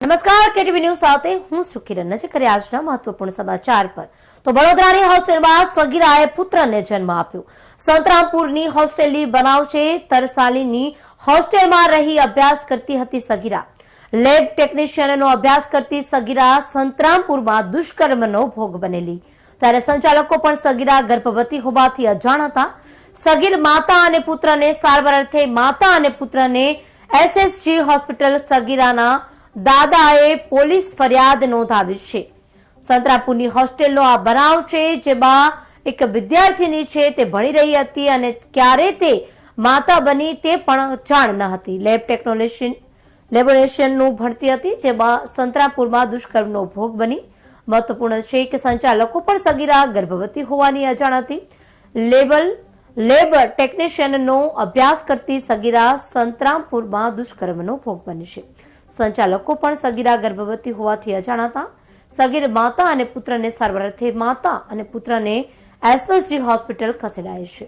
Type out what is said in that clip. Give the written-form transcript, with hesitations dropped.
નમસ્કાર, KTV news સાથે હું છું કિરણ। નજર કરીએ આજના મહત્વપૂર્ણ સમાચાર પર। તો વડોદરાની હોસ્ટેલમાં સગીરાએ પુત્રને જન્મ આપ્યો। સંતરામપુરની હોસ્ટેલની બનાવ છે। તરસાલીની હોસ્ટેલમાં રહી અભ્યાસ કરતી હતી સગીરા। લેબ ટેકનિશિયનનો અભ્યાસ કરતી સગીરા સંતરામપુરમાં દુષ્કર્મનો ભોગ બનેલી। ત્યારે સંચાલકો પણ સગીરા ગર્ભવતી હોવાથી અજાણ હતા। સગીર માતા અને પુત્રને સારવાર અર્થે માતા અને પુત્રને એસએસજી હોસ્પિટલ સગીરાના દાદાએ પોલીસ ફરિયાદ નોંધાવી છે। સંતરામપુરની હોસ્ટેલનો આ બનાવ છે, જેમાં એક વિદ્યાર્થીની છે તે ભણી રહી હતી અને ક્યારે તે માતા બની તે પણ જાણ ન હતી। લેબોરેશનનું ભણતી હતી, જેમાં સંતરામપુરમાં દુષ્કર્મનો ભોગ બની। મહત્વપૂર્ણ છે કે સંચાલકો પણ સગીરા ગર્ભવતી હોવાની અજાણ હતી। લેબ ટેકનિશિયનનો અભ્યાસ કરતી સગીરા સંતરામપુરમાં દુષ્કર્મનો ભોગ બની છે। સંચાલકો પણ સગીરા ગર્ભવતી હોવાથી અજાણ હતા। સગીર માતા અને પુત્રને સારવાર અર્થે માતા અને પુત્રને એસએસજી હોસ્પિટલ ખસેડાય છે।